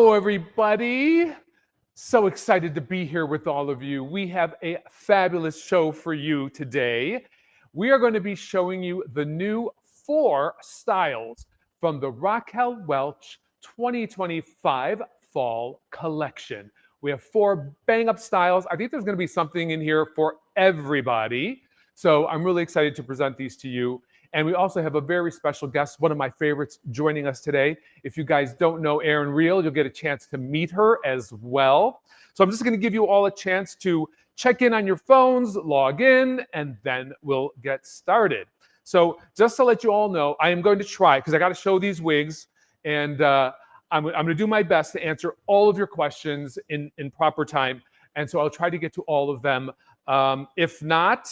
Hello, everybody. So excited to be here with all of you. We have a fabulous show for you today. We are going to be showing you the new 4 styles from the Raquel Welch 2025 Fall Collection. We have 4 bang-up styles. I think there's going to be something in here for everybody. So I'm really excited to present these to you. And we also have a very special guest, one of my favorites, joining us today. If you guys don't know Erin Reel, you'll get a chance to meet her as well. So I'm just going to give you all a chance to check in on your phones, log in, and then we'll get started. So just to let you all know, I am going to try, because I got to show these wigs, and I'm going to do my best to answer all of your questions in proper time. And so I'll try to get to all of them. If not,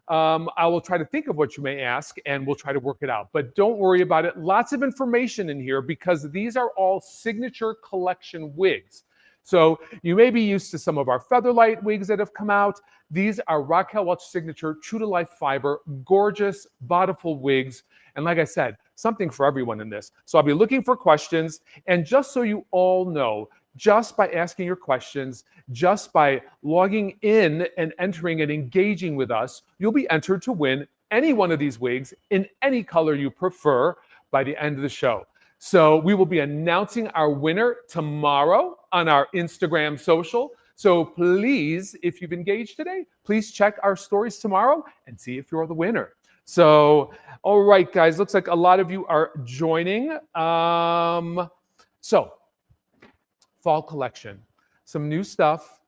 I will try to think of what you may ask and we'll try to work it out. But don't worry about it. Lots of information in here because these are all signature collection wigs. So you may be used to some of our Featherlight wigs that have come out. These are Raquel Welch signature true to life fiber, gorgeous, bountiful wigs. And like I said, something for everyone in this. So I'll be looking for questions. And just so you all know, just by asking your questions, just by logging in and entering and engaging with us, you'll be entered to win any one of these wigs in any color you prefer by the end of the show. So we will be announcing our winner tomorrow on our Instagram social. So please, if you've engaged today, please check our stories tomorrow and see if you're the winner. So, all right, guys, looks like a lot of you are joining. Fall collection, some new stuff,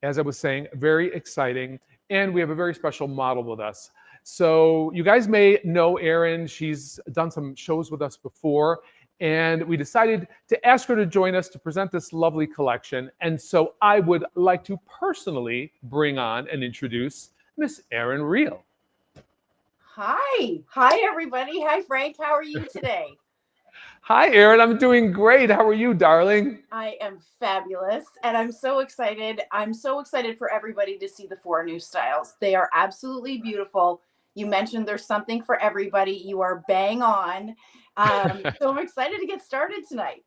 as I was saying, very exciting. And we have a very special model with us. So you guys may know Erin. She's done some shows with us before. And we decided to ask her to join us to present this lovely collection. And so I would like to personally bring on and introduce Miss Erin Reel. Hi. Hi, everybody. Hi, Frank. How are you today? Hi, Erin. I'm doing great. How are you, darling? I am fabulous, and I'm so excited. I'm so excited for everybody to see the 4 new styles. They are absolutely beautiful. You mentioned there's something for everybody. You are bang on. So I'm excited to get started tonight.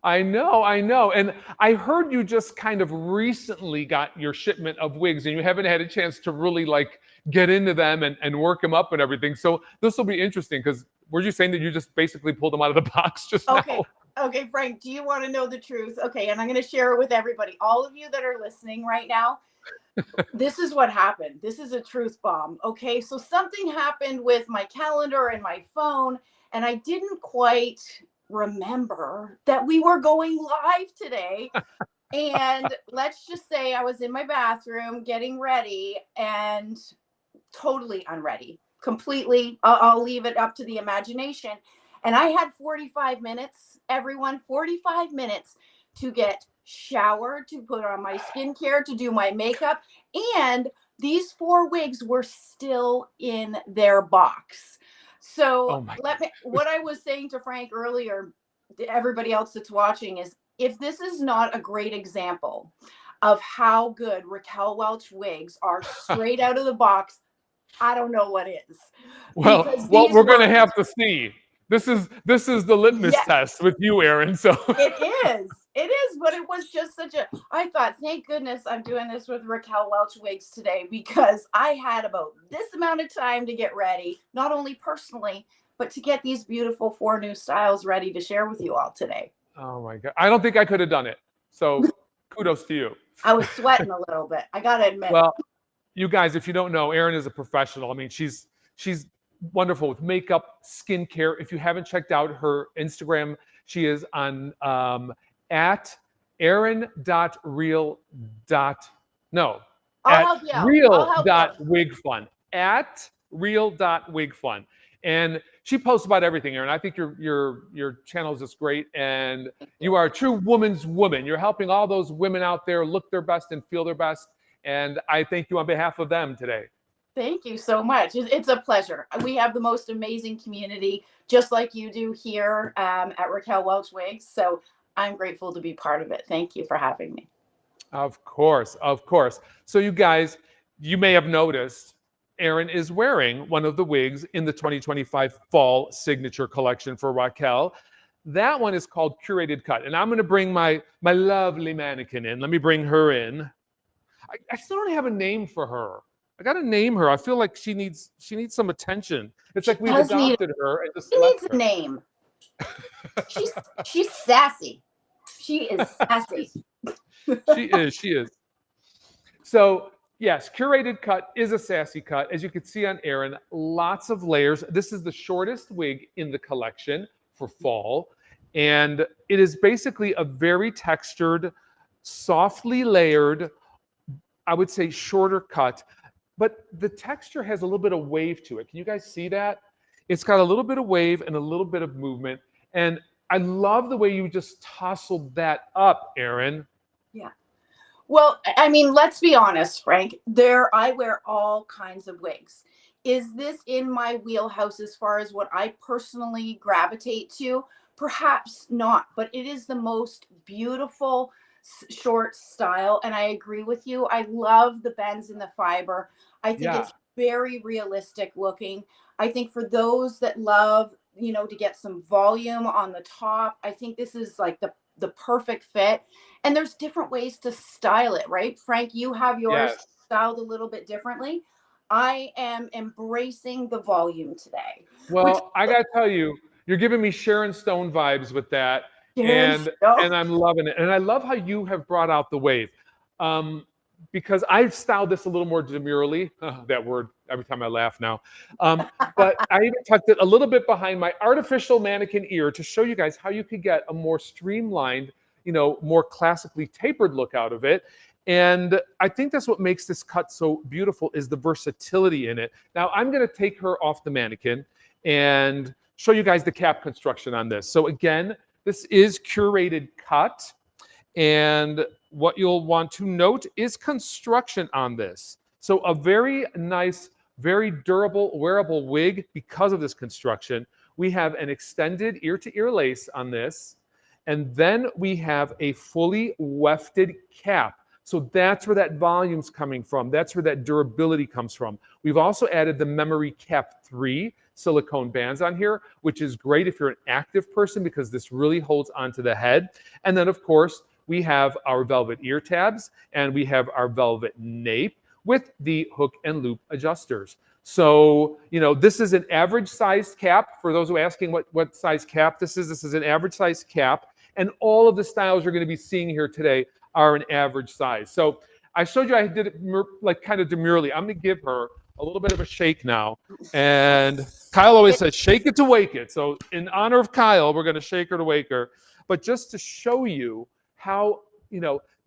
I know. And I heard you just kind of recently got your shipment of wigs and you haven't had a chance to really like get into them and work them up and everything. So this will be interesting because were you saying that you just basically pulled them out of the box just now? Okay, Frank, do you want to know the truth? Okay, and I'm going to share it with everybody. All of you that are listening right now, this is what happened. This is a truth bomb. Okay, so something happened with my calendar and my phone, and I didn't quite remember that we were going live today. And let's just say I was in my bathroom getting ready and totally unready, completely. I'll leave it up to the imagination. And I had 45 minutes, everyone, 45 minutes to get showered, to put on my skincare, to do my makeup. And these 4 wigs were still in their box. So what I was saying to Frank earlier, to everybody else that's watching, is if this is not a great example of how good Raquel Welch wigs are straight out of the box, I don't know what is. Well, we're going to have to see. This is the litmus test with you, Erin. So it is, but it was just I thought, thank goodness I'm doing this with Raquel Welch wigs today, because I had about this amount of time to get ready, not only personally, but to get these beautiful 4 new styles ready to share with you all today. Oh my God. I don't think I could have done it. So kudos to you. I was sweating a little bit. I got to admit. Well, you guys, if you don't know, Erin is a professional. I mean, she's wonderful with makeup, skincare. If you haven't checked out her Instagram, she is on at real.wigfun. At real.wigfun. And she posts about everything, Erin. I think your channel is just great, and you are a true woman's woman. You're helping all those women out there look their best and feel their best. And I thank you on behalf of them today. Thank you so much. It's a pleasure. We have the most amazing community, just like you do here at Raquel Welch Wigs. So I'm grateful to be part of it. Thank you for having me. Of course. So you guys, you may have noticed Erin is wearing one of the wigs in the 2025 Fall Signature Collection for Raquel. That one is called Curated Cut. And I'm going to bring my lovely mannequin in. Let me bring her in. I still don't have a name for her. I got to name her. I feel like she needs some attention. It's like we've adopted her and just She left needs her. a name. She's sassy. She is sassy. She is. So yes, Curated Cut is a sassy cut. As you can see on Erin, lots of layers. This is the shortest wig in the collection for fall. And it is basically a very textured, softly layered, I would say shorter cut. But the texture has a little bit of wave to it. Can you guys see that? It's got a little bit of wave and a little bit of movement. And I love the way you just tousled that up, Erin. Yeah. Well, I mean, let's be honest, Frank. I wear all kinds of wigs. Is this in my wheelhouse as far as what I personally gravitate to? Perhaps not, but it is the most beautiful short style. And I agree with you. I love the bends in the fiber. I think it's very realistic looking. I think for those that love, to get some volume on the top, I think this is like the perfect fit. And there's different ways to style it, right? Frank, you have yours styled a little bit differently. I am embracing the volume today. Well, I got to tell you, you're giving me Sharon Stone vibes with that. And I'm loving it. And I love how you have brought out the wave. Because I've styled this a little more demurely. That word, every time I laugh now. But I even tucked it a little bit behind my artificial mannequin ear to show you guys how you could get a more streamlined, more classically tapered look out of it. And I think that's what makes this cut so beautiful is the versatility in it. Now I'm going to take her off the mannequin and show you guys the cap construction on this. So again, this is Curated Cut. And what you'll want to note is construction on this. So a very nice, very durable, wearable wig because of this construction. We have an extended ear-to-ear lace on this. And then we have a fully wefted cap. So that's where that volume's coming from. That's where that durability comes from. We've also added the Memory Cap 3 silicone bands on here, which is great if you're an active person because this really holds onto the head. And then, of course, we have our velvet ear tabs and we have our velvet nape with the hook and loop adjusters. So, this is an average size cap. For those who are asking what size cap this is an average size cap. And all of the styles you're going to be seeing here today are an average size. So I showed you I did it like kind of demurely. I'm going to give her a little bit of a shake now. And Kyle always says, shake it to wake it. So in honor of Kyle, we're going to shake her to wake her. But just to show you how,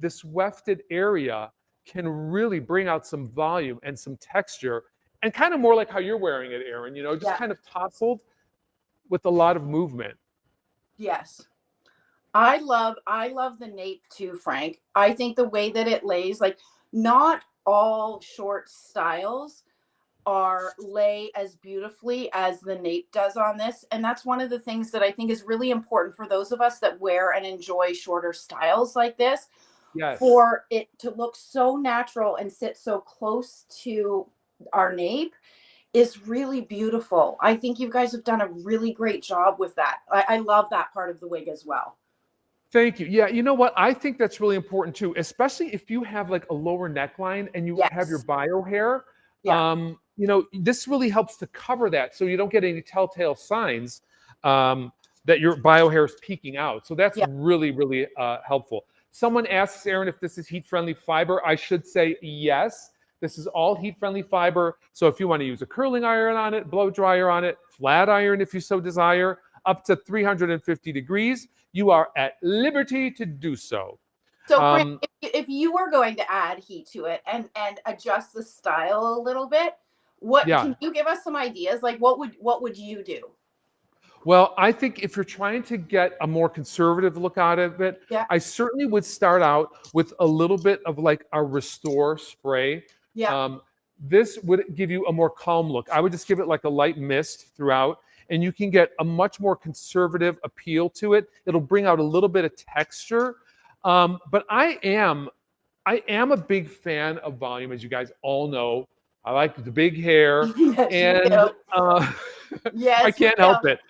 this wefted area can really bring out some volume and some texture and kind of more like how you're wearing it, Erin, just kind of tousled with a lot of movement. Yes. I love the nape too, Frank. I think the way that it lays, like not all short styles lay as beautifully as the nape does on this. And that's one of the things that I think is really important for those of us that wear and enjoy shorter styles like this. Yes. For it to look so natural and sit so close to our nape is really beautiful. I think you guys have done a really great job with that. I love that part of the wig as well. Thank you. Yeah, you know what? I think that's really important too, especially if you have like a lower neckline and you have your bio hair. Yeah. This really helps to cover that so you don't get any telltale signs that your bio hair is peeking out. So that's really, really helpful. Someone asks, Erin, if this is heat-friendly fiber. I should say yes. This is all heat-friendly fiber. So if you want to use a curling iron on it, blow dryer on it, flat iron if you so desire, up to 350 degrees, you are at liberty to do so. So Frank, if you were going to add heat to it and adjust the style a little bit, can you give us some ideas? Like what would you do? Well, I think if you're trying to get a more conservative look out of it, I certainly would start out with a little bit of like a Restore spray. Yeah. This would give you a more calm look. I would just give it like a light mist throughout, and you can get a much more conservative appeal to it. It'll bring out a little bit of texture. But I am a big fan of volume, as you guys all know. I like the big hair, and I can't help it.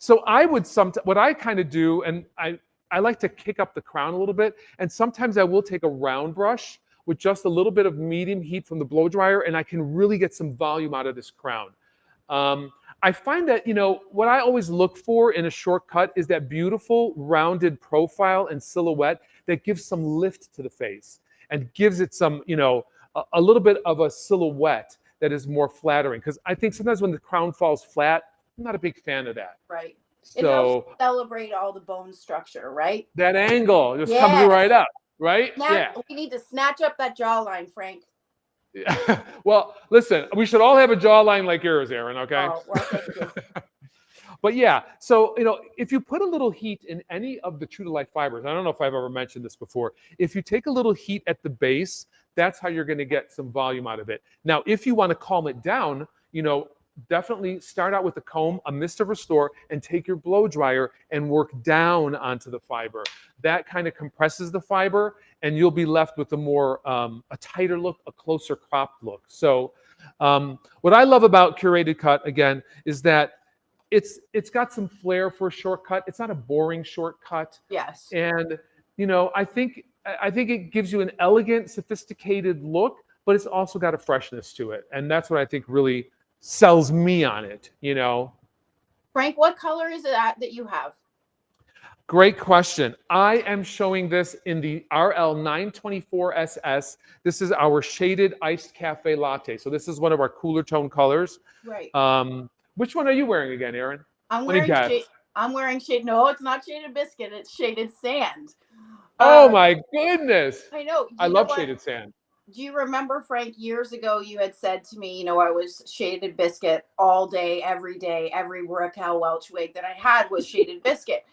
So I would what I kind of do, and I like to kick up the crown a little bit, and sometimes I will take a round brush with just a little bit of medium heat from the blow dryer, and I can really get some volume out of this crown. I find that, what I always look for in a shortcut is that beautiful rounded profile and silhouette that gives some lift to the face and gives it some, a little bit of a silhouette that is more flattering. Because I think sometimes when the crown falls flat, I'm not a big fan of that. Right. So it helps celebrate all the bone structure, right? that angle just comes right up, right? Yeah. We need to snatch up that jawline, Frank. Yeah. Well, listen, we should all have a jawline like yours, Erin, okay? Oh, well, thank you. But yeah, so, if you put a little heat in any of the true to life fibers, I don't know if I've ever mentioned this before, if you take a little heat at the base, that's how you're going to get some volume out of it. Now, if you want to calm it down, definitely start out with a comb, a mist of restore, and take your blow dryer and work down onto the fiber. That kind of compresses the fiber, and you'll be left with a more a tighter look, a closer cropped look. So what I love about Curated Cut, again, is that it's got some flair for a shortcut. It's not a boring shortcut. Yes. And I think it gives you an elegant, sophisticated look, but it's also got a freshness to it, and that's what I think really sells me on it. Frank, what color is it that you have? Great question. I am showing this in the RL 924SS. This is our shaded iced cafe latte. So this is one of our cooler tone colors. Right. Which one are you wearing again, Erin? I'm wearing shade. No, it's not shaded biscuit. It's shaded sand. Oh my goodness. I know. I love shaded sand. Do you remember, Frank, years ago you had said to me, I was shaded biscuit all day, every day. Every Raquel Welch wig that I had was shaded biscuit.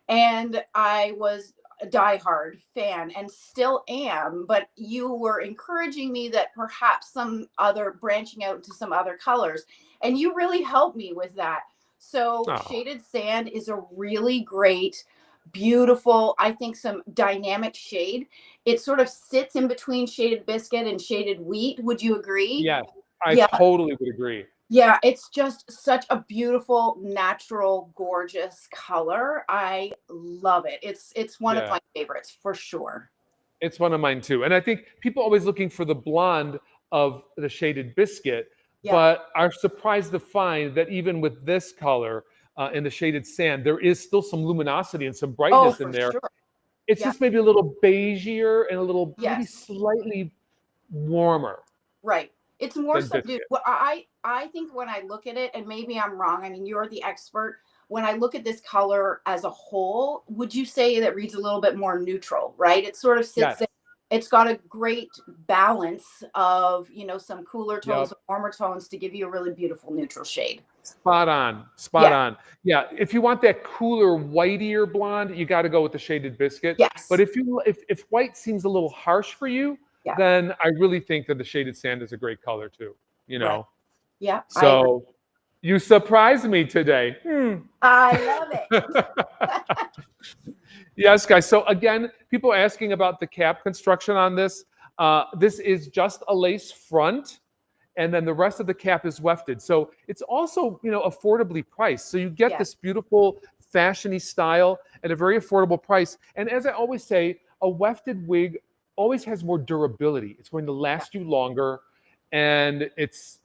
And I was a diehard fan and still am, but you were encouraging me that perhaps some other branching out into some other colors. And you really helped me with that. So shaded sand is a really great, beautiful, I think some dynamic shade. It sort of sits in between shaded biscuit and shaded wheat. Would you agree? Yes, I totally would agree. Yeah, it's just such a beautiful, natural, gorgeous color. I love it. It's one of my favorites for sure. It's one of mine too. And I think people are always looking for the blonde of the shaded biscuit, but are surprised to find that even with this color in the shaded sand, there is still some luminosity and some brightness in there. Sure. It's just maybe a little beigeier and a little maybe slightly warmer. Right. It's more subdued. Well, I think when I look at it, and maybe I'm wrong, I mean, you're the expert. When I look at this color as a whole, would you say that reads a little bit more neutral, right? It sort of sits there. It's got a great balance of, some cooler tones, warmer tones to give you a really beautiful neutral shade. Spot on. Spot on. Yeah. If you want that cooler, whitier blonde, you got to go with the shaded biscuit. Yes. But if white seems a little harsh for you, then I really think that the shaded sand is a great color too, Right. Yeah. So you surprised me today. I love it. Yes, guys. So again, people are asking about the cap construction on this. This is just a lace front, and then the rest of the cap is wefted. So it's also, affordably priced. So you get this beautiful fashiony style at a very affordable price. And as I always say, a wefted wig always has more durability. It's going to last you longer, and it's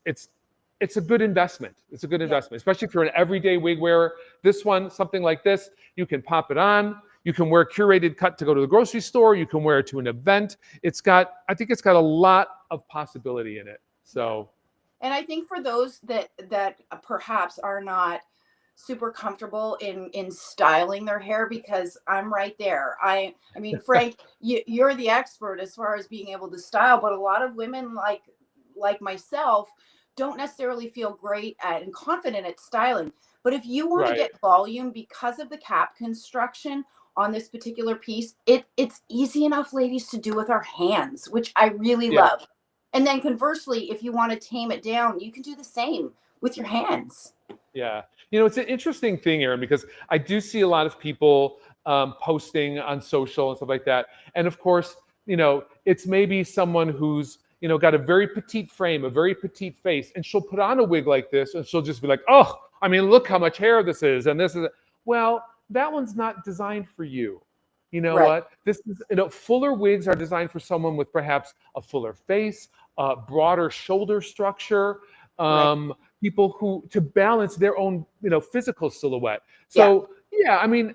a good investment. It's a good investment, especially if you're an everyday wig wearer. This one, something like this, you can pop it on. You can wear Curated Cut to go to the grocery store. You can wear it to an event. I think it's got a lot of possibility in it. So, and I think for those that perhaps are not super comfortable in styling their hair, because I'm right there. I mean, Frank, you're the expert as far as being able to style, but a lot of women like myself don't necessarily feel great at and confident at styling. But if you want to get volume because of the cap construction on this particular piece, it's easy enough, ladies, to do with our hands, which I really love. And then conversely, if you want to tame it down, you can do the same with your hands. Yeah. It's an interesting thing, Erin, because I do see a lot of people posting on social and stuff like that. And of course, it's maybe someone who's, got a very petite frame, a very petite face, and she'll put on a wig like this and she'll just be like, oh, I mean, look how much hair this is. And this is, well, that one's not designed for you. You know Right. what? This is, fuller wigs are designed for someone with perhaps a fuller face, a broader shoulder structure, Right. people who to balance their own, physical silhouette. Yeah. So yeah, I mean,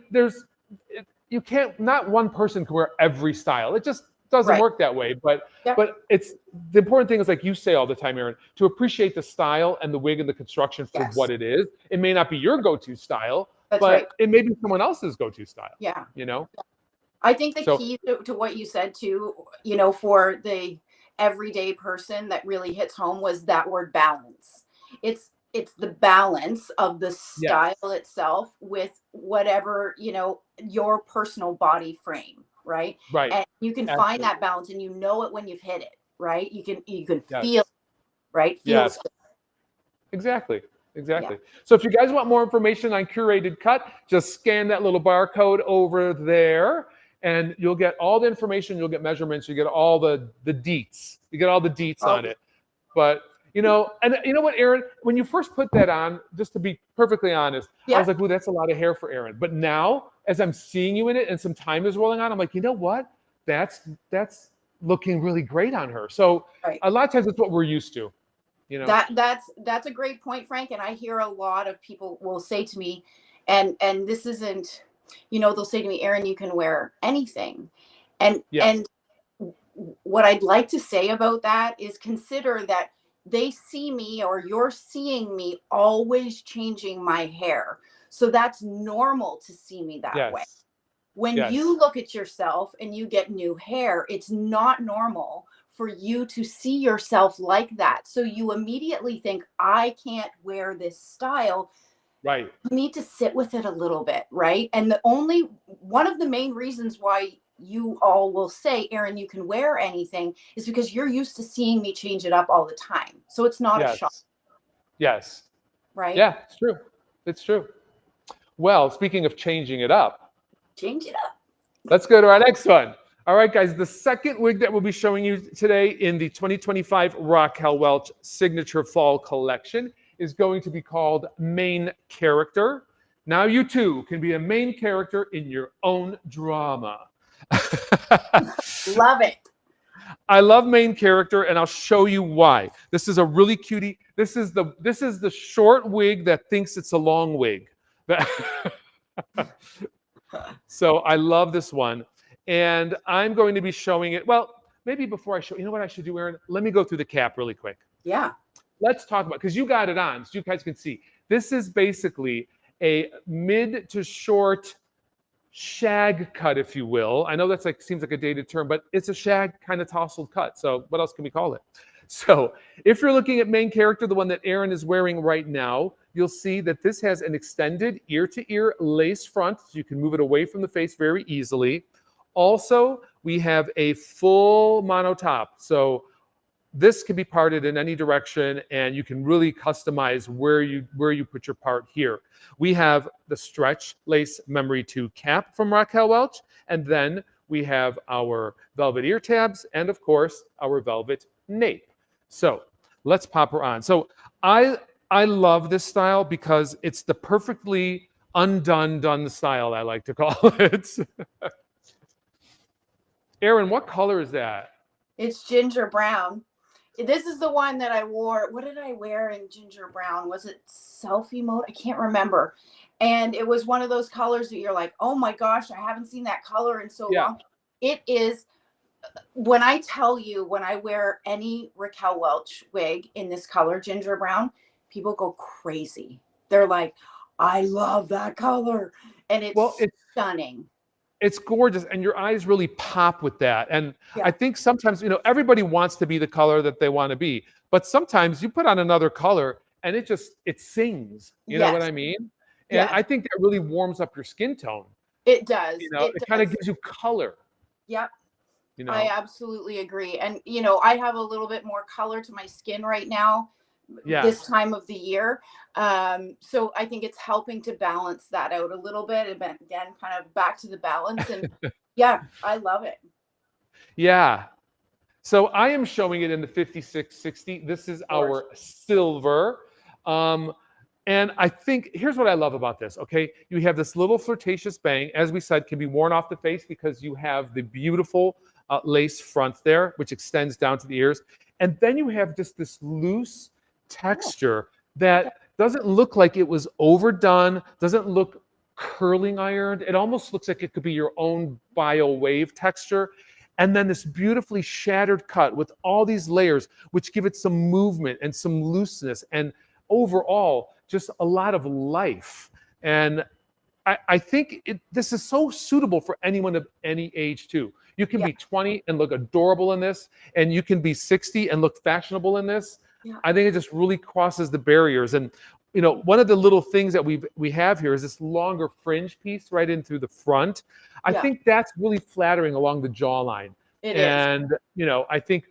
you can't, not one person can wear every style. It just doesn't Right. work that way. But Yep. it's the important thing is, like you say all the time, Erin, to appreciate the style and the wig and the construction for Yes. what it is. It may not be your go-to style, That's right. but it may be someone else's go-to style. Yeah. You know. I think the So key to what you said too, for the everyday person that really hits home was that word balance. It's the balance of the style yes, itself with whatever, your personal body frame, right? right, And you can find absolutely, that balance and you know it when you've hit it, right? You can feel yes, it, right? Feels yes. good. Exactly. Yeah. Exactly. So if you guys want more information on Curated Cut, just scan that little barcode over there and you'll get all the information, you'll get measurements, you get all the deets. You get all the deets Oh, on it. But and you know what, Erin, when you first put that on, just to be perfectly honest, I yeah. was like, "Ooh, that's a lot of hair for Erin." But now, as I'm seeing you in it and some time is rolling on, I'm like, "You know what? That's looking really great on her." So Right. a lot of times it's what we're used to, That's a great point, Frank. And I hear a lot of people will say to me, and this isn't, they'll say to me, Erin, you can wear anything. Yes. And what I'd like to say about that is consider that they see me or you're seeing me always changing my hair. So that's normal to see me that way. Yes. When Yes. you look at yourself and you get new hair, it's not normal for you to see yourself like that. So you immediately think, I can't wear this style. Right. You need to sit with it a little bit, right? And one of the main reasons why you all will say, Erin, you can wear anything is because you're used to seeing me change it up all the time. So it's not a shock, Yes. Yes. right? Yeah, it's true. It's true. Well, speaking of changing it up, Change it up. let's go to our next one. All right, guys, the second wig that we'll be showing you today in the 2025 Raquel Welch Signature Fall Collection is going to be called Main Character. Now you too can be a main character in your own drama. Love it. I love main character, and I'll show you why. This is a really cutie. This is the short wig that thinks it's a long wig. So I love this one, and I'm going to be showing it. Well, maybe before I show, you know what I should do, Erin? Let me go through the cap really quick. Yeah. Let's talk about, because you got it on, so you guys can see. This is basically a mid to short shag cut, if you will. I know that's seems like a dated term, but it's a shag kind of tousled cut. So what else can we call it? So if you're looking at main character, the one that Erin is wearing right now, you'll see that this has an extended ear-to-ear lace front, so you can move it away from the face very easily. Also, we have a full mono top. So this can be parted in any direction, and you can really customize where you put your part here. We have the stretch lace memory 2 cap from Raquel Welch, and then we have our velvet ear tabs, and of course, our velvet nape. So let's pop her on. So I love this style because it's the perfectly done style, I like to call it. Erin, what color is that? It's ginger brown. This is the one that I wore. What did I wear in ginger brown? Was it selfie mode? I can't remember. And it was one of those colors that you're like, oh my gosh, I haven't seen that color in so Yeah. long. It is, when I tell you, when I wear any Raquel Welch wig in this color, ginger brown, people go crazy. They're like, I love that color. And Well, it's stunning. it's gorgeous, and your eyes really pop with that. And I Yeah. think sometimes, everybody wants to be the color that they want to be, but sometimes you put on another color and it sings. You know what Yes. I mean? And Yes. I think that really warms up your skin tone. It does. It It kind of does. gives you color. Yep. You I know? absolutely agree. And, I have a little bit more color to my skin right now, Yeah. this time of the year. So I think it's helping to balance that out a little bit. And then again, kind of back to the balance. And yeah, I love it. Yeah. So I am showing it in the 5660. This is Gorgeous. our silver. Um, And I think here's what I love about this. Okay, you have this little flirtatious bang, as we said, can be worn off the face because you have the beautiful lace front there, which extends down to the ears. And then you have just this loose Oh, texture okay. that doesn't look like it was overdone, doesn't look curling ironed. It almost looks like it could be your own bio wave texture. And then this beautifully shattered cut with all these layers, which give it some movement and some looseness and overall just a lot of life. And I think this is so suitable for anyone of any age too. You can Yeah. be 20 and look adorable in this, and you can be 60 and look fashionable in this. Yeah. I think it just really crosses the barriers. And one of the little things that we have here is this longer fringe piece right in through the front. I Yeah. think that's really flattering along the jawline, It is. and I think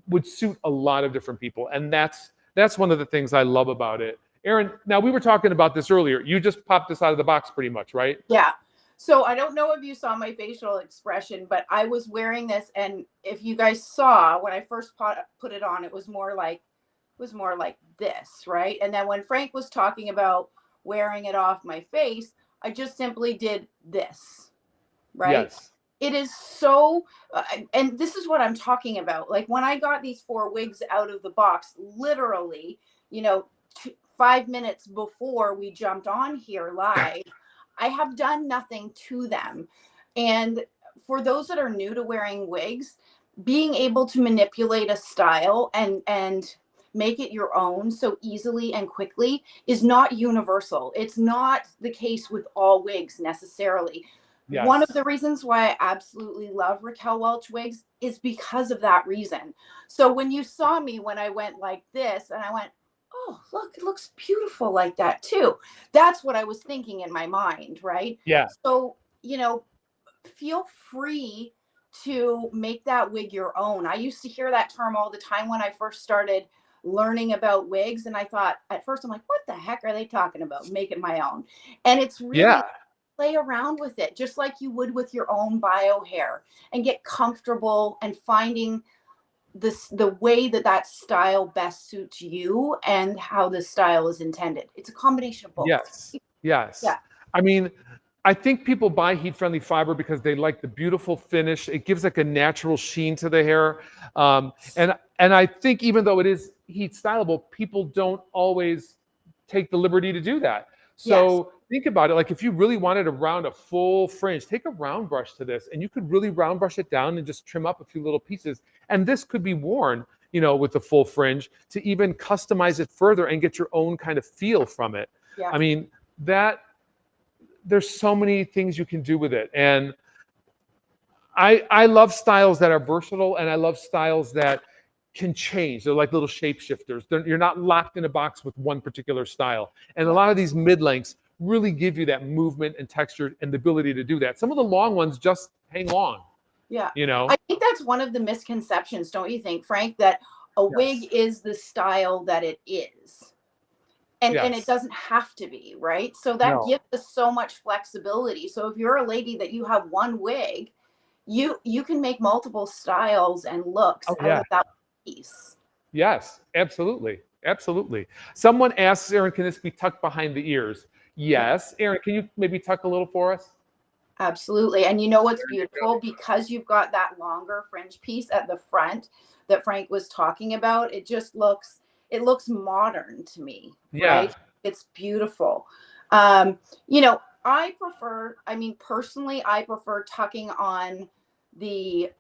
would suit a lot of different people. And that's one of the things I love about it. Erin, now we were talking about this earlier. You just popped this out of the box pretty much, right? Yeah. So I don't know if you saw my facial expression, but I was wearing this, and if you guys saw when I first put it on, it was more like this, right? And then when Frank was talking about wearing it off my face, I just simply did this, right? Yes. It is so, and this is what I'm talking about. Like when I got these 4 wigs out of the box, literally, 5 minutes before we jumped on here live, I have done nothing to them. And for those that are new to wearing wigs, being able to manipulate a style and make it your own so easily and quickly is not universal. It's not the case with all wigs necessarily. One of Yes. the reasons why I absolutely love Raquel Welch wigs is because of that reason. So when you saw me when I went like this and I went, oh, look, it looks beautiful like that too. That's what I was thinking in my mind, right? Yeah. So, feel free to make that wig your own. I used to hear that term all the time when I first started learning about wigs. And I thought at first, I'm like, what the heck are they talking about? Make it my own. And it's really Yeah. play around with it just like you would with your own bio hair and get comfortable and finding the way that style best suits you and how the style is intended. It's a combination of both. Yes. Yes. Yeah. I mean, I think people buy heat-friendly fiber because they like the beautiful finish. It gives like a natural sheen to the hair. And I think even though it is heat styleable, people don't always take the liberty to do that. So think about it. Like if you really wanted to round a full fringe, take a round brush to this and you could really round brush it down and just trim up a few little pieces. And this could be worn, with the full fringe to even customize it further and get your own kind of feel from it. Yeah. I mean, there's so many things you can do with it. And I love styles that are versatile, and I love styles that can change. They're like little shapeshifters. You're not locked in a box with one particular style. And a lot of these mid-lengths really give you that movement and texture and the ability to do that. Some of the long ones just hang long. Yeah. You know? I think that's one of the misconceptions, don't you think, Frank, that a wig is the style that it is. And it doesn't have to be, right? So that gives us so much flexibility. So if you're a lady that you have one wig, you can make multiple styles and looks out of that piece. Yes, absolutely. Absolutely. Someone asks, Erin, can this be tucked behind the ears? Yes. Erin, can you maybe tuck a little for us? Absolutely. And you know what's beautiful? Because you've got that longer fringe piece at the front that Frank was talking about, it looks modern to me, right? It's beautiful. Personally, I prefer tucking on the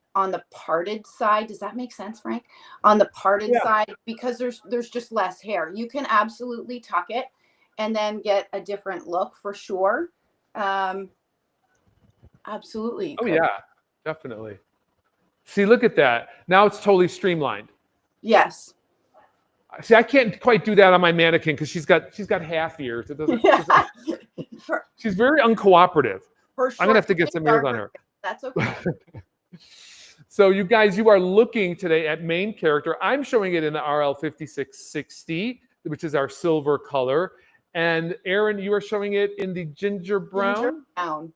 parted side. Does that make sense, Frank? On the parted side, because there's just less hair. You can absolutely tuck it and then get a different look for sure. Absolutely. Oh yeah, definitely. See, look at that. Now it's totally streamlined. Yes. See, I can't quite do that on my mannequin because she's got half ears. It doesn't. She's very uncooperative. For sure. I'm gonna have to get some ears on her. That's okay. So you guys, you are looking today at main character. I'm showing it in the RL 5660, which is our silver color. And Erin, you are showing it in the ginger brown?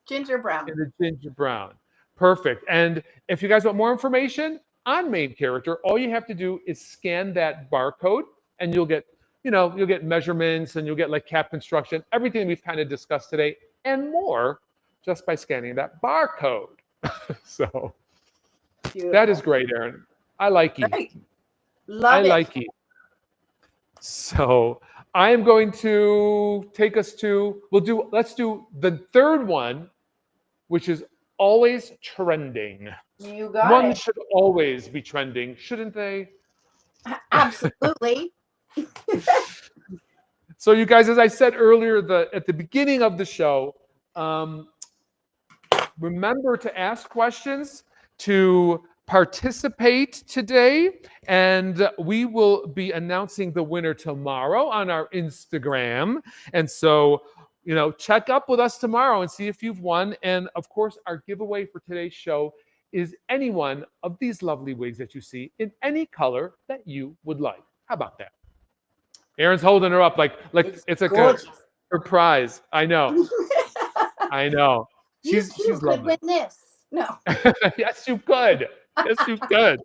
Ginger brown. In the ginger brown. Perfect. And if you guys want more information on main character, all you have to do is scan that barcode and you'll get you'll get measurements and you'll get like cap construction, everything we've kind of discussed today and more just by scanning that barcode. So Beautiful. that is great, Erin. I like you. Great. Love I it. like you. So I am going to take us to, let's do the third one, which is always trending. You got One it. should always be trending, shouldn't they? Absolutely. So you guys, as I said earlier, at the beginning of the show, remember to ask questions, to participate today, and we will be announcing the winner tomorrow on our Instagram. And so, check up with us tomorrow and see if you've won. And of course, our giveaway for today's show is any one of these lovely wigs that you see in any color that you would like. How about that? Erin's holding her up like it's like her prize. I know. I know. You she's could lovely. win this. No. Yes, you could. Yes, you could.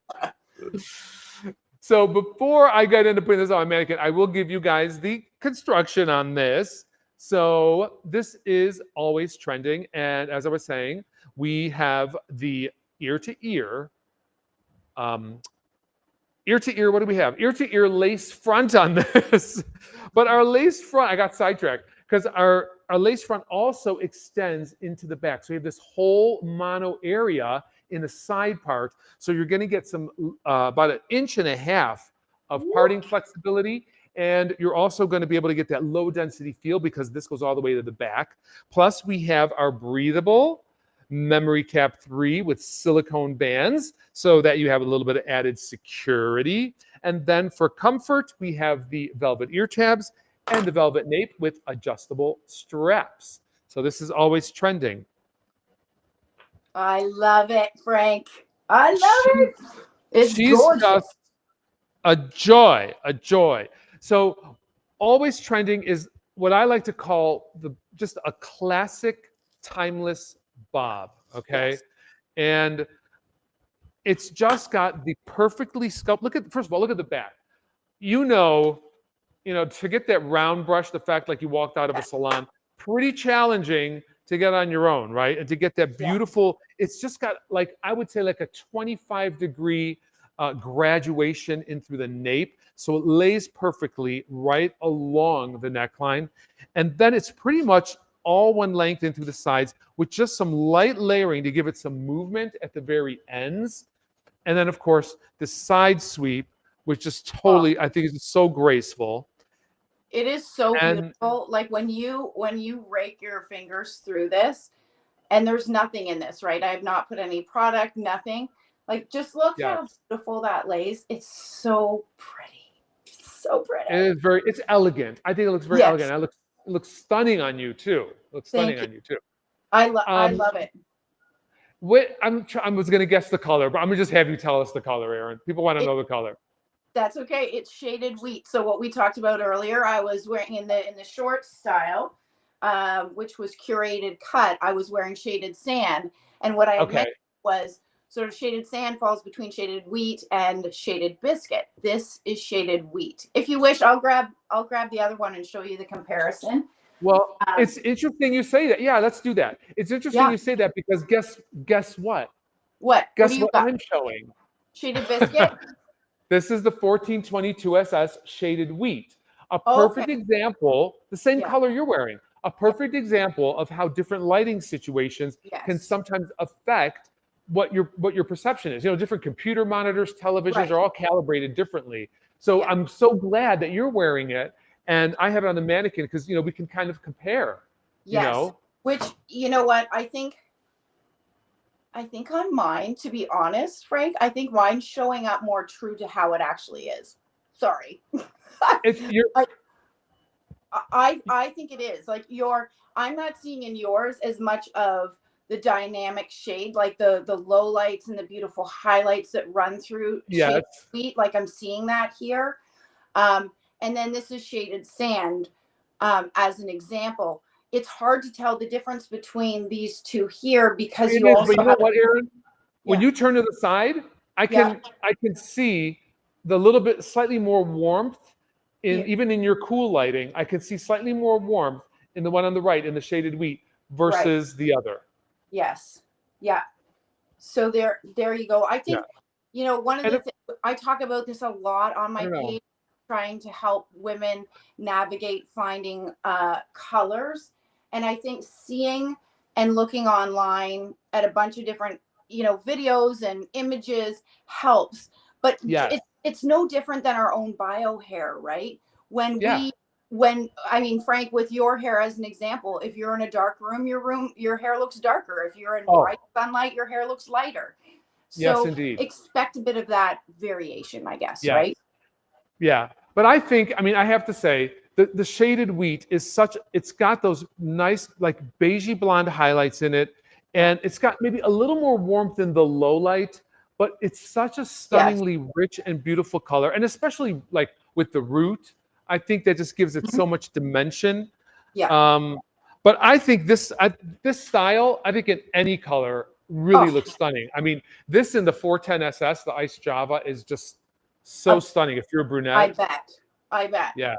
So before I get into putting this on my mannequin, I will give you guys the construction on this. So this is always trending. And as I was saying, we have the ear to ear, what do we have? Ear to ear lace front on this. But our lace front, I got sidetracked because our lace front also extends into the back. So we have this whole mono area in the side part. So you're going to get some about 1.5 inches of parting flexibility. And you're also going to be able to get that low density feel because this goes all the way to the back. Plus we have our breathable memory cap 3 with silicone bands so that you have a little bit of added security. And then for comfort, we have the velvet ear tabs and the velvet nape with adjustable straps. So this is always trending. I love it, Frank. I love it. She's gorgeous. Just a joy, a joy. So always trending is what I like to call just a classic, timeless bob. Okay, yes. And it's just got the perfectly sculpted. First of all, look at the back. To get that round brush, the fact like you walked out of a salon, pretty challenging to get on your own, right? And to get that beautiful, it's just got I would say like a 25-degree graduation in through the nape. So it lays perfectly right along the neckline. And then it's pretty much all one length in through the sides with just some light layering to give it some movement at the very ends. And then of course the side sweep, which is totally, I think is so graceful. It is so beautiful. Like when you rake your fingers through this, and there's nothing in this, right? I have not put any product, nothing. Like just look how beautiful that lays. It's so pretty. It's so pretty. It's elegant. I think it looks very elegant. It looks stunning on you too. I love it. I was going to guess the color, but I'm going to just have you tell us the color, Erin. People want to know the color. That's okay. It's shaded wheat. So what we talked about earlier, I was wearing in the short style, which was curated cut. I was wearing shaded sand, and what I meant was sort of shaded sand falls between shaded wheat and shaded biscuit. This is shaded wheat. If you wish, I'll grab the other one and show you the comparison. Well, it's interesting you say that. Yeah, let's do that. It's interesting you say that because guess what? What? Guess what I'm showing? Shaded biscuit. This is the 1422 SS shaded wheat. A perfect example, the same color you're wearing. A perfect example of how different lighting situations can sometimes affect what your perception is. Different computer monitors, televisions are all calibrated differently. So I'm so glad that you're wearing it and I have it on the mannequin because we can kind of compare. Yes. Which what I think on mine, to be honest, Frank, I think mine's showing up more true to how it actually is. Sorry. I think it is. Like I'm not seeing in yours as much of the dynamic shade, like the low lights and the beautiful highlights that run through shaded wheat. Like I'm seeing that here. And then this is shaded sand as an example. It's hard to tell the difference between these two here because you know what, Erin? When you turn to the side, I can see the little bit slightly more warmth in even in your cool lighting, I can see slightly more warmth in the one on the right in the shaded wheat versus the other. Yes. Yeah. So there you go. I Yeah. think, one of And the things I talk about this a lot on I my don't know. page, trying to help women navigate finding colors. And I think seeing and looking online at a bunch of different, videos and images helps. But Yes. it's no different than our own bio hair, right? When Yeah. I mean, Frank, with your hair as an example, if you're in a dark room, your hair looks darker. If you're in Oh, bright sunlight, your hair looks lighter. yes, So indeed. expect a bit of that variation, I guess, Yes. right? Yeah. But I think, I mean, I have to say, the shaded wheat is it's got those nice, like beigey blonde highlights in it. And it's got maybe a little more warmth in the low light, but it's such a Yes. stunningly rich and beautiful color. And especially like with the root, I think that just gives it so much dimension. Yeah. But I think this style, I think in any color really looks stunning. I mean, this in the 410 SS, the Ice Java, is just so stunning if you're a brunette. I bet. Yeah.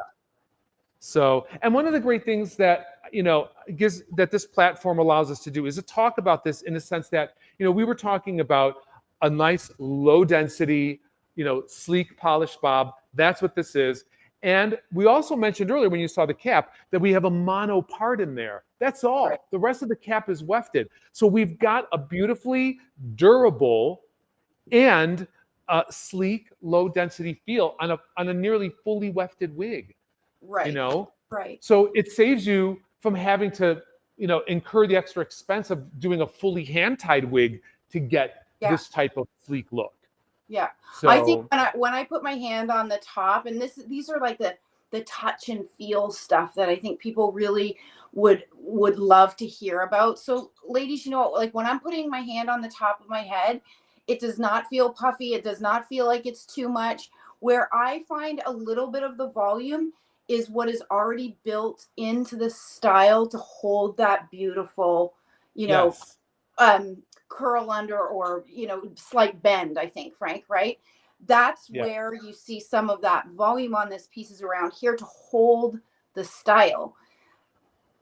So, and one of the great things that, that this platform allows us to do is to talk about this in a sense that, we were talking about a nice low density, sleek polished bob. That's what this is. And we also mentioned earlier when you saw the cap that we have a mono part in there. That's all. Right. The rest of the cap is wefted. So we've got a beautifully durable and sleek, low density feel on a nearly fully wefted wig. Right. Right. So it saves you from having to, incur the extra expense of doing a fully hand-tied wig to get this type of sleek look. Yeah. So I think when I put my hand on the top, and these are like the touch and feel stuff that I think people really would love to hear about. So ladies, like when I'm putting my hand on the top of my head, it does not feel puffy. It does not feel like it's too much. Where I find a little bit of the volume is what is already built into the style to hold that beautiful, yes. curl under or, slight bend, I think, Frank, right? That's where you see some of that volume on this piece is around here to hold the style.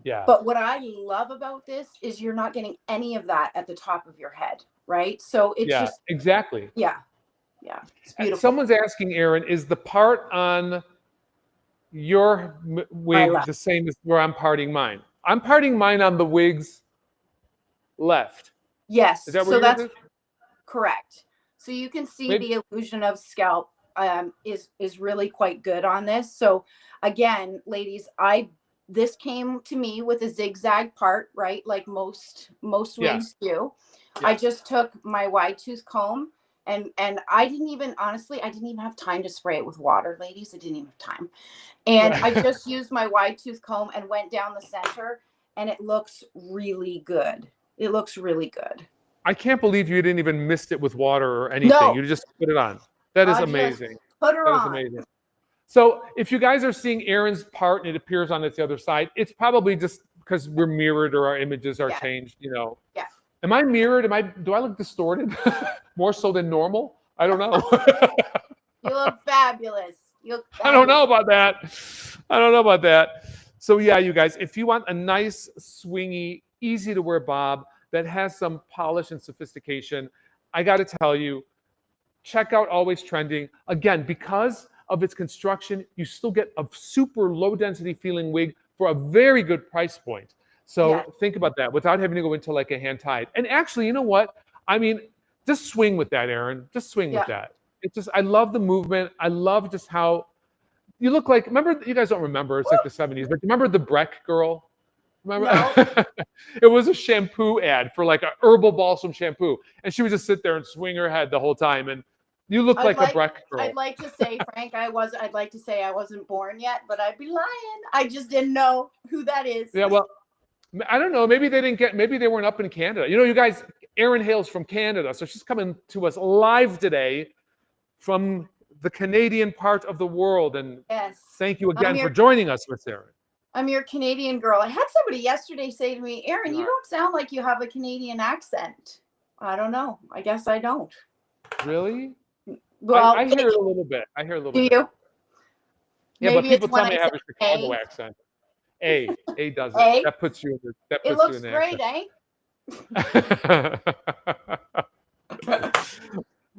Yeah. But what I love about this is you're not getting any of that at the top of your head, right? So it's just exactly. Yeah. It's beautiful. Someone's asking, Erin, is the part on your wig the same as where I'm parting mine? I'm parting mine on the wig's left. Yes. Is that so that's doing? correct. So you can see the illusion of scalp is really quite good on this. So again, ladies, this came to me with a zigzag part, right? Like most wigs do. I just took my wide tooth comb and I didn't even have time to spray it with water, ladies. I didn't even have time. And I just used my wide tooth comb and went down the center, and it looks really good. It looks really good. I can't believe you didn't even mist it with water or anything. No. You just put it on. That is amazing. Put her on. That is amazing. So if you guys are seeing Erin's part and it appears on its other side, it's probably just because we're mirrored or our images are changed, Yeah. Am I mirrored? Do I look distorted? More so than normal? I don't know. You look fabulous. I don't know about that. So yeah, you guys, if you want a nice, swingy, easy to wear bob that has some polish and sophistication, I got to tell you, check out Always Trending. Again, because of its construction, you still get a super low density feeling wig for a very good price point. So think about that without having to go into like a hand tied. And actually, you know what? I mean, just swing with that, Erin. Just swing with that. I love the movement. I love just how you look like. Remember, you guys don't remember, it's like the 70s, but remember the Breck girl? Remember? No. It was a shampoo ad for like a herbal balsam shampoo. And she would just sit there and swing her head the whole time. And you look like a Breck girl. I'd like to say, Frank, I'd like to say I wasn't born yet, but I'd be lying. I just didn't know who that is. Yeah, well, I don't know. Maybe they weren't up in Canada. You guys, Erin hails from Canada. So she's coming to us live today from the Canadian part of the world. And thank you again for joining us, Miss Erin. I'm your Canadian girl. I had somebody yesterday say to me, Erin, you don't sound like you have a Canadian accent. I don't know. I guess I don't. Really? Well, I hear it a little bit. Do you? Yeah, but Maybe it's people when tell me I I have say a Chicago A. accent. A does it. A. That puts you in It looks an great, accent. eh?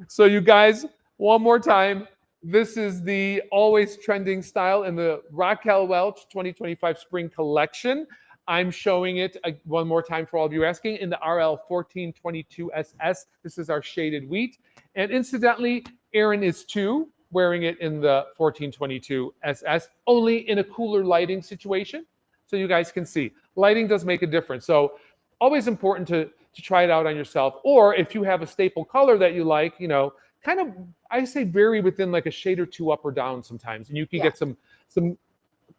So you guys, one more time. This is the always trending style in the Raquel Welch 2025 spring collection. I'm showing it one more time for all of you asking in the RL 1422 SS. This is our shaded wheat. And incidentally, Aaron is too, wearing it in the 1422 SS, only in a cooler lighting situation. So you guys can see. Lighting does make a difference. So always important to try it out on yourself. Or if you have a staple color that you like, you know, kind of, I say vary within like a shade or two up or down sometimes. And you can Yeah. get some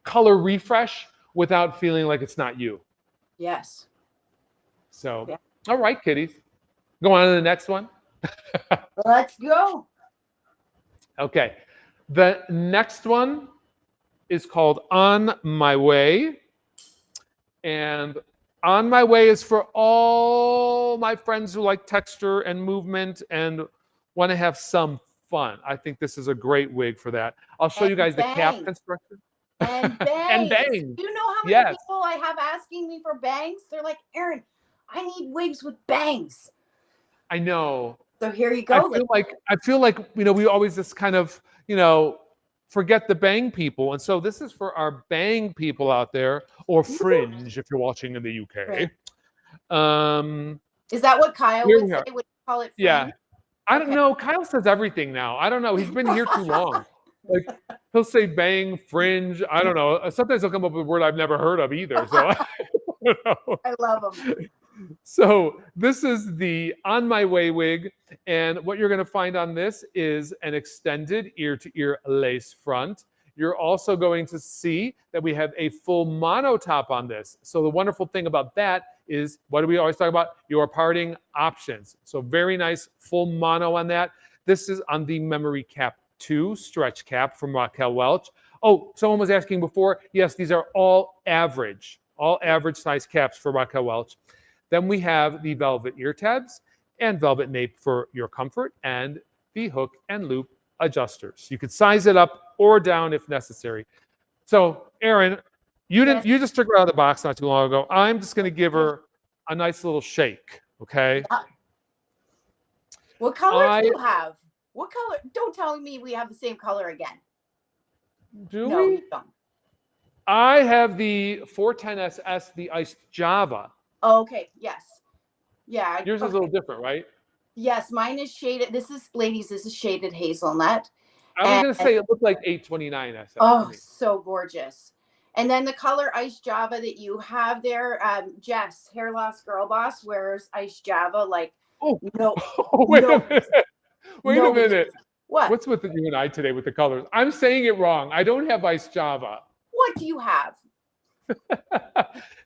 color refresh without feeling like it's not you. Yes. So, Yeah. all right, kiddies. Go on to the next one. Let's go. Okay. The next one is called On My Way. And On My Way is for all my friends who like texture and movement and want to have some fun. I think this is a great wig for that. I'll show And you guys the cap bangs. construction. And And bangs. bang. Do you know how many Yes. people I have asking me for bangs? They're like, Erin, I need wigs with bangs. I know. So here you I go. feel like you know we always just kind of you know forget the bang people, and so this is for our bang people out there, or fringe if you're watching in the UK. Fringe. Um, Is that what Kyle here would we say? are. Would you call it Yeah, fringe? I don't Okay. know. Kyle says everything now. I don't know. He's been here too long. Like he'll say bang, fringe. I don't know. Sometimes he'll come up with a word I've never heard of either. So I don't know. I love them. So this is the On My Way wig. And what you're going to find on this is an extended ear-to-ear lace front. You're also going to see that we have a full mono top on this. So the wonderful thing about that is, what do we always talk about? Your parting options. So very nice full mono on that. This is on the Memory Cap 2 stretch cap from Raquel Welch. Oh, someone was asking before. Yes, these are all average size caps for Raquel Welch. Then we have the velvet ear tabs and velvet nape for your comfort, and the hook and loop adjusters. You could size it up or down if necessary. So, Erin, you just took her out of the box not too long ago. I'm just going to give her a nice little shake, okay? Yeah. What color do you have? What color? Don't tell me we have the same color again. Do no, we? You don't. I have the 410SS, the Iced Java. Oh, okay. Yes. Yeah. Yours is a little different, right? Yes, mine is shaded. This is, ladies, this is shaded hazelnut. I was going to say it looked like 829 SS. Oh, so gorgeous. And then the color Ice Java that you have there, Jess, Hair Loss Girl Boss, wears Ice Java like, no. Wait a minute. Wait a minute. What? What's with you and I today with the colors? I'm saying it wrong. I don't have Ice Java. What do you have?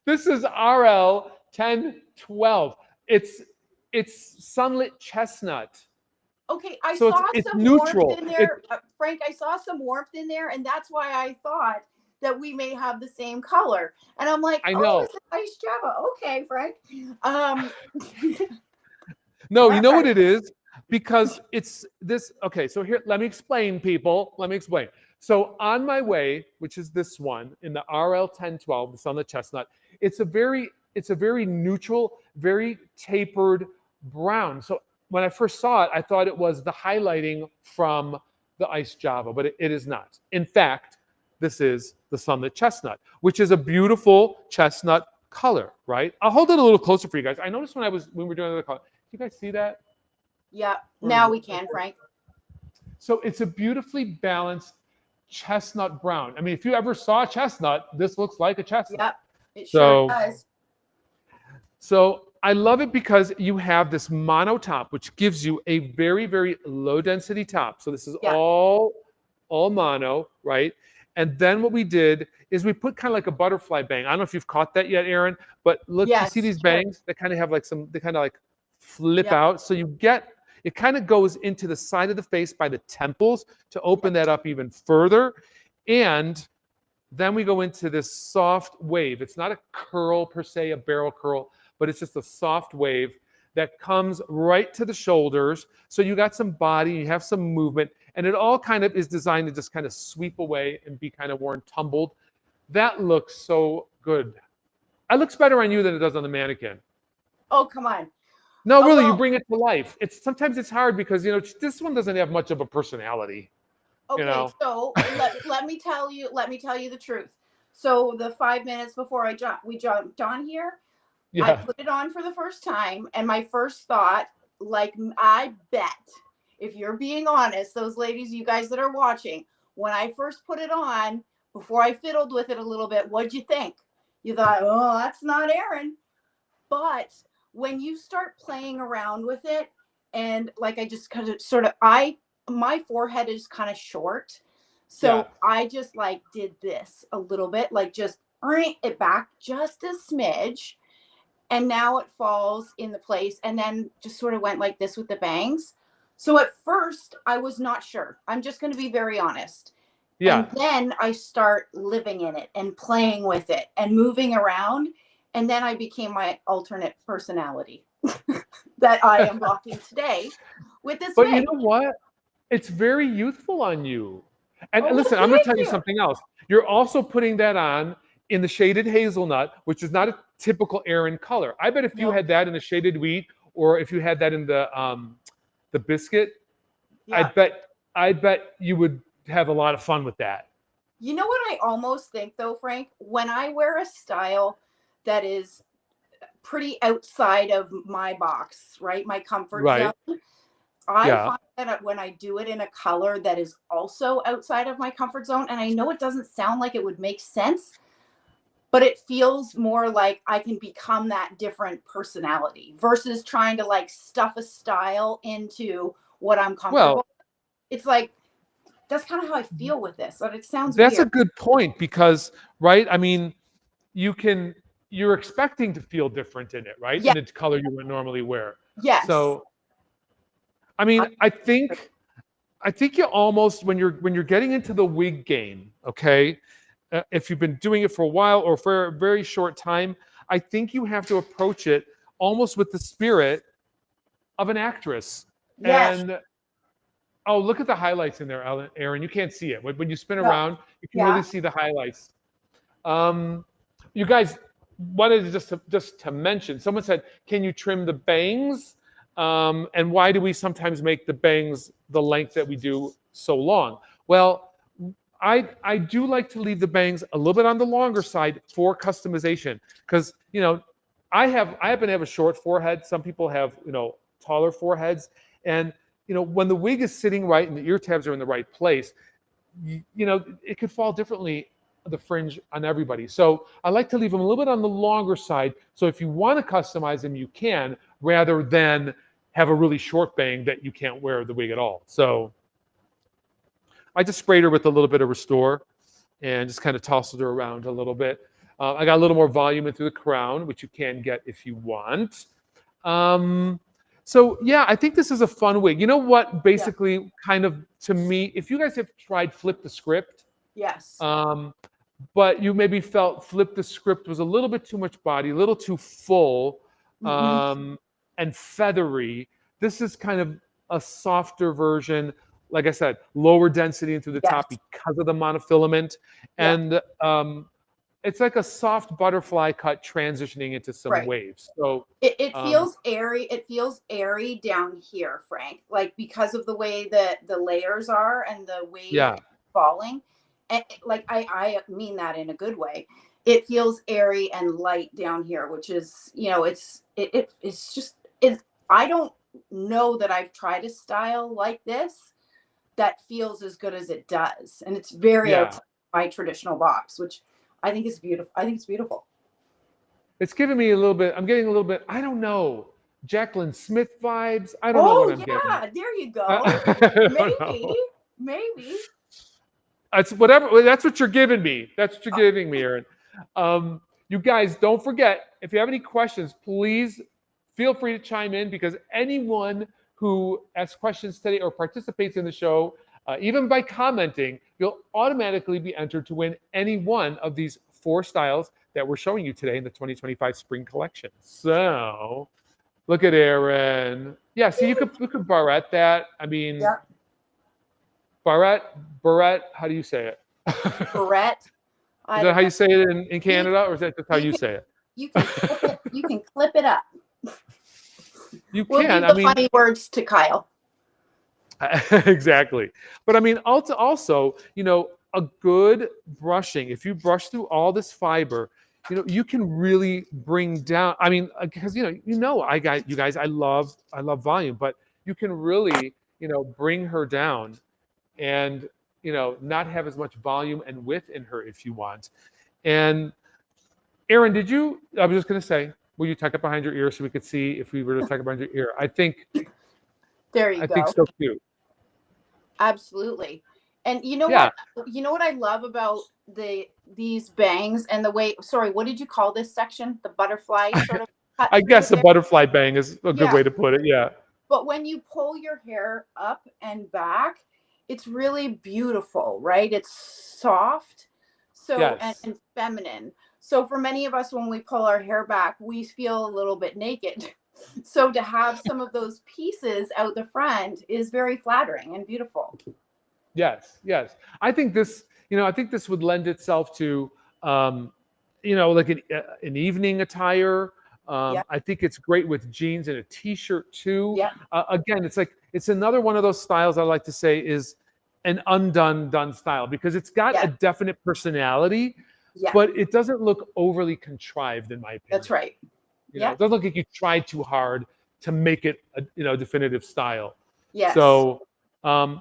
This is RL 1012. It's sunlit chestnut. Okay, I So saw it's some neutral. warmth in there. Frank, I saw some warmth in there, and that's why I thought that we may have the same color. And I'm like, I know. It's Ice Java. Okay, Frank. No, you know what it is? Because it's this. Okay, so here, let me explain, people. Let me explain. So On My Way, which is this one in the RL 1012, the sunlit chestnut, it's a very neutral, very tapered brown. So when I first saw it, I thought it was the highlighting from the Ice Java, but it is not. In fact, this is the sunlit chestnut, which is a beautiful chestnut color, right? I'll hold it a little closer for you guys. I noticed when we were doing the color. You guys see that? Yeah, now we can, Frank. So it's a beautifully balanced chestnut brown. I mean, if you ever saw a chestnut, this looks like a chestnut. Yep, it sure does. So I love it because you have this mono top, which gives you a very, very low density top. So this is all mono, right? And then what we did is we put kind of like a butterfly bang. I don't know if you've caught that yet, Erin, but look, you see these bangs that kind of have like they kind of like flip out. So you get, it kind of goes into the side of the face by the temples to open that up even further. And then we go into this soft wave. It's not a curl per se, a barrel curl, but it's just a soft wave that comes right to the shoulders. So you got some body, you have some movement, and it all kind of is designed to just kind of sweep away and be kind of worn tumbled. That looks so good. It looks better on you than it does on the mannequin. Oh, come on. No, Oh, really, you well, bring it to life. Sometimes it's hard because this one doesn't have much of a personality. okay, so let me tell you the truth. So the 5 minutes before we jumped on here, I Yeah. put it on for the first time, and my first thought, like, I bet, if you're being honest, those ladies, you guys that are watching, when I first put it on, before I fiddled with it a little bit, what'd you think? You thought, oh, that's not Aaron. But when you start playing around with it, and like I just kind of my forehead is kind of short. Yeah. So I just like did this a little bit, like just it back just a smidge. And now it falls in the place, and then just sort of went like this with the bangs. So at first I was not sure. I'm just going to be very honest. Yeah. And then I start living in it and playing with it and moving around. And then I became my alternate personality that I am rocking today with this But you wig. know what? It's very youthful on you. And Oh, well, listen, I'm going to tell thank you you. something else. You're also putting that on in the shaded hazelnut, which is not a typical Aran color. I bet if you No, had that in the shaded wheat, or if you had that in the biscuit, I yeah. bet you would have a lot of fun with that. You know what I almost think though, Frank? When I wear a style that is pretty outside of my box, right? My comfort zone. Right. I Yeah. find that when I do it in a color that is also outside of my comfort zone, and I know it doesn't sound like it would make sense, but it feels more like I can become that different personality versus trying to like stuff a style into what I'm comfortable. Well, It's like that's kind of how I feel with this, but it sounds that's a weird. good point because, right? I mean, you can you're expecting to feel different in it, right? Yeah, In its color you would normally wear. yes. So, I mean, I, I think you almost when you're getting into the wig game, okay? If you've been doing it for a while or for a very short time, I think you have to approach it almost with the spirit of an actress. yes. And oh, look at the highlights in there, Aaron. You can't see it. When you spin No. around, you can really Yeah. see the highlights. You guys wanted to just to mention. Someone said, "Can you trim the bangs?" And why do we sometimes make the bangs the length that we do so long? Well, I do like to leave the bangs a little bit on the longer side for customization because I happen to have a short forehead. Some people have taller foreheads, and when the wig is sitting right and the ear tabs are in the right place, it could fall differently, the fringe on everybody. So I like to leave them a little bit on the longer side. So if you want to customize them, you can, rather than have a really short bang that you can't wear the wig at all. So I just sprayed her with a little bit of Restore and just kind of tousled her around a little bit. I got a little more volume into the crown, which you can get if you want. So yeah, I think this is a fun wig. You know what? Yeah. Basically, kind of to me, if you guys have tried Flip the Script, Yes. but you maybe felt Flip the Script was a little bit too much body, a little too full, Hmm. and feathery. This is kind of a softer version. Like I said, lower density into the Yes. top because of the monofilament, Yeah. and it's like a soft butterfly cut transitioning into some Right. waves. So It um, feels airy. It feels airy down here, Frank, like because of the way that the layers are and the wave yeah, falling. And like I mean that in a good way. It feels airy and light down here, which is, it's just I don't know that I've tried a style like this that feels as good as it does. And it's very yeah. outside my traditional box, which I think is beautiful. I think it's beautiful. It's giving me a little bit. I'm getting a little bit. I don't know, Jacqueline Smith vibes. I don't know what Oh I'm getting. yeah, there you go. I don't Maybe, know. maybe. It's whatever. That's what you're giving me. That's what you're Uh, giving me, Aaron. You guys, don't forget, if you have any questions, please feel free to chime in because anyone who asks questions today or participates in the show, even by commenting, you'll automatically be entered to win any one of these 4 styles that we're showing you today in the 2025 spring collection. So Look at Aaron. Yeah, see, you could barrette that. I mean, Yeah. barrette. How do you say it? Barrette. Is I that don't how know. you say it in You Canada, or is that just how you you can say it? you can clip it. You can clip it up. You We'll can. leave I the mean, funny words to Kyle. exactly. But I mean, also, a good brushing. If you brush through all this fiber, you can really bring down. I mean, because I got you guys. I love volume, but you can really, bring her down and not have as much volume and width in her if you want. And Aaron, did you? I was just gonna say, will you tuck it behind your ear so we could see if we were to tuck it behind your ear? There you I think go. so cute. Absolutely. And you know Yeah, what? You know what I love about these bangs and the way, sorry, what did you call this section? The butterfly sort of cut I through guess a there. butterfly bang is a good Yeah. way to put it. Yeah. But when you pull your hair up and back, it's really beautiful, right? It's soft, so Yes. and feminine. So for many of us, when we pull our hair back, we feel a little bit naked. So to have some of those pieces out the front is very flattering and beautiful. Yes. Yes. I think this would lend itself to, um, like an evening attire. Yeah, I think it's great with jeans and a t-shirt too. yeah, Again, it's another one of those styles I like to say is an undone done style because it's got a yeah, definite personality, yeah. but it doesn't look overly contrived in my That's opinion. right. Yeah. It doesn't look like you tried too hard to make it a definitive style. Yes. So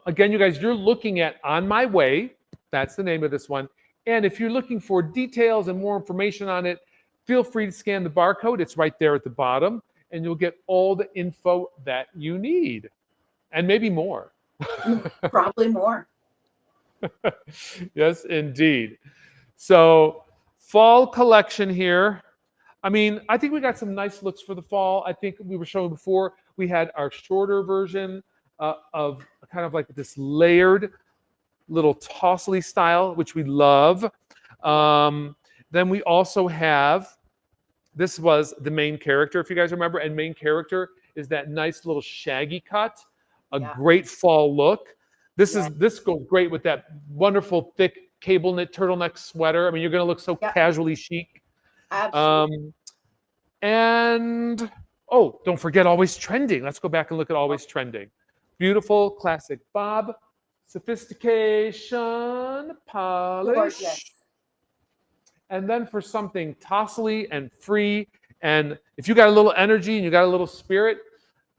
again, you guys, you're looking at On My Way. That's the name of this one. And if you're looking for details and more information on it, feel free to scan the barcode. It's right there at the bottom, and you'll get all the info that you need, and maybe more. Probably more. Yes, indeed. So, fall collection here. I mean, I think we got some nice looks for the fall. I think we were showing before. We had our shorter version of kind of like this layered little tossly style, which we love. Then we also have this was the main character, if you guys remember, and main character is that nice little shaggy cut, a Yeah. great fall look. This Yeah. is this goes great with that wonderful thick cable knit turtleneck sweater. I mean, you're going to look so Yeah. casually chic. Absolutely. Um, and oh, don't forget Always Trending. Let's go back and look at Always Trending. Beautiful classic bob, sophistication, Gorgeous. polish. And then for something tossly and free, and if you got a little energy and you got a little spirit,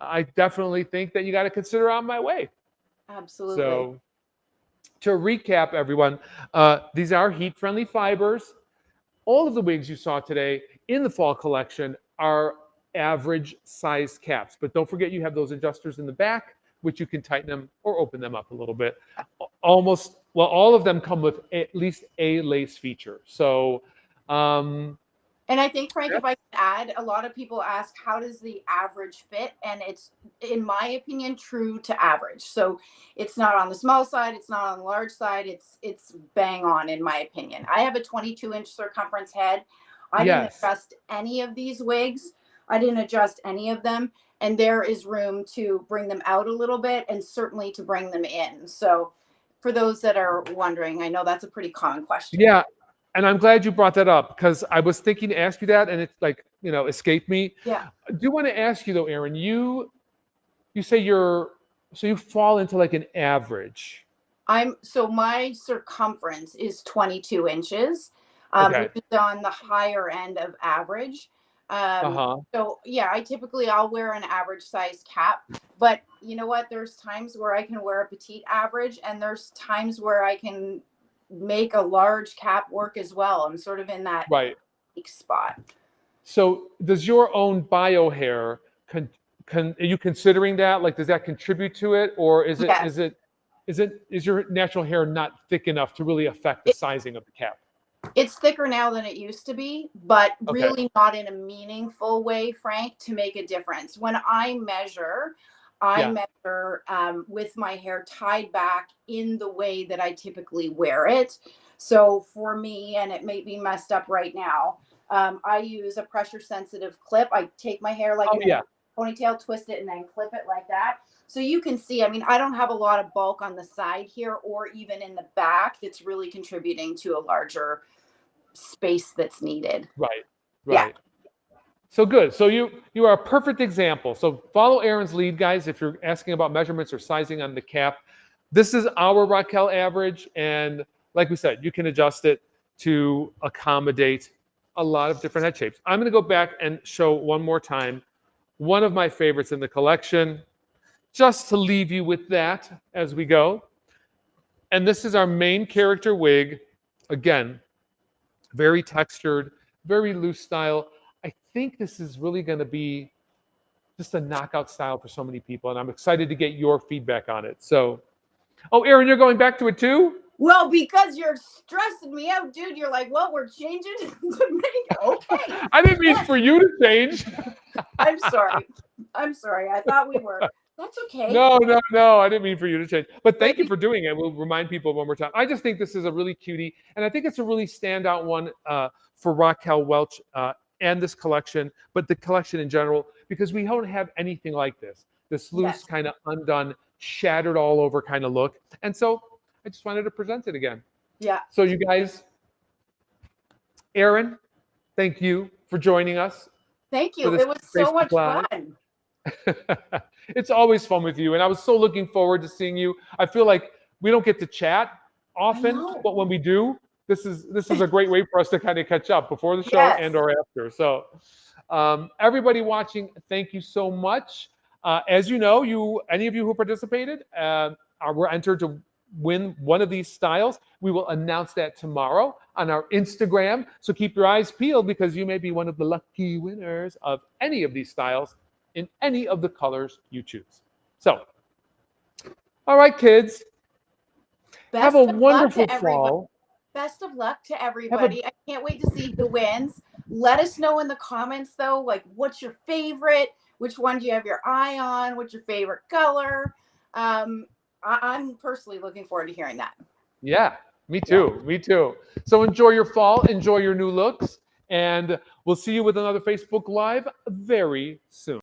I definitely think that you got to consider On My Way. Absolutely. So to recap, everyone, these are heat-friendly fibers. All of the wigs you saw today in the fall collection are average sized caps, but don't forget you have those adjusters in the back, which you can tighten them or open them up a little bit. All of them come with at least a lace feature. So, And I think, Frank, yeah, if I can add, a lot of people ask, how does the average fit? And it's, in my opinion, true to average. So it's not on the small side, it's not on the large side, it's bang on, in my opinion. I have a 22-inch circumference head. I didn't yes, adjust any of these wigs. I didn't adjust any of them. And there is room to bring them out a little bit and certainly to bring them in. So for those that are wondering, I know that's a pretty common question. yeah. And I'm glad you brought that up because I was thinking to ask you that, and it's like escaped me. Yeah. I do want to ask you though, Aaron. You say you fall into like an average. So my circumference is 22 inches, Okay. which is on the higher end of average. Uh Um, huh. so yeah, I'll wear an average size cap, but you know what? There's times where I can wear a petite average, and there's times where I can make a large cap work as well. I'm sort of in that Right. spot. So does your own bio hair are you considering that? Like, does that contribute to it, or is it Yeah. is your natural hair not thick enough to really affect the It, sizing of the cap? it's thicker now than it used to be, but Okay. really not in a meaningful way, Frank, to make a difference. When I Yeah. measure with my hair tied back in the way that I typically wear it. So for me, and it may be messed up right now, I use a pressure sensitive clip. I take my hair like Oh an yeah. ponytail, twist it, and then clip it like that. So you can see, I mean, I don't have a lot of bulk on the side here or even in the back that's really contributing to a larger space that's needed. Right, Yeah. right. So good. So you are a perfect example. So follow Erin's lead, guys. If you're asking about measurements or sizing on the cap, this is our Raquel average, and like we said, you can adjust it to accommodate a lot of different head shapes. I'm going to go back and show one more time one of my favorites in the collection, just to leave you with that as we go. And this is our main character wig. Again, very textured, very loose style. I think this is really going to be just a knockout style for so many people, and I'm excited to get your feedback on it. So, oh, Erin, you're going back to it too? Well, because you're stressing me out, dude. You're like, well, we're changing the make. Okay. I didn't mean for you to change. I'm sorry. I'm sorry. I thought we were. That's okay. No, no, no. I didn't mean for you to change. But thank you for doing it. We'll remind people one more time. I just think this is a really cutie, and I think it's a really standout one for Raquel Welch and this collection, but the collection in general, because we don't have anything like this. This loose, kind of undone, shattered all over kind of look. And so I just wanted to present it again. Yeah. So you guys, Erin, thank you for joining us. Thank you. It was so much fun. It's always fun with you, and I was so looking forward to seeing you. I feel like we don't get to chat often, but when we do, this is a great way for us to kind of catch up before the show and or after. So everybody watching, thank you so much. As you know, any of you who participated were entered to win one of these styles. We will announce that tomorrow on our Instagram. So keep your eyes peeled, because you may be one of the lucky winners of any of these styles in any of the colors you choose. So, all right, kids. Have a wonderful fall. Best of luck to everybody. I can't wait to see who wins. Let us know in the comments, though, like, what's your favorite? Which one do you have your eye on? What's your favorite color? I'm personally looking forward to hearing that. Yeah, me too. Me too. So enjoy your fall, enjoy your new looks, and we'll see you with another Facebook Live very soon.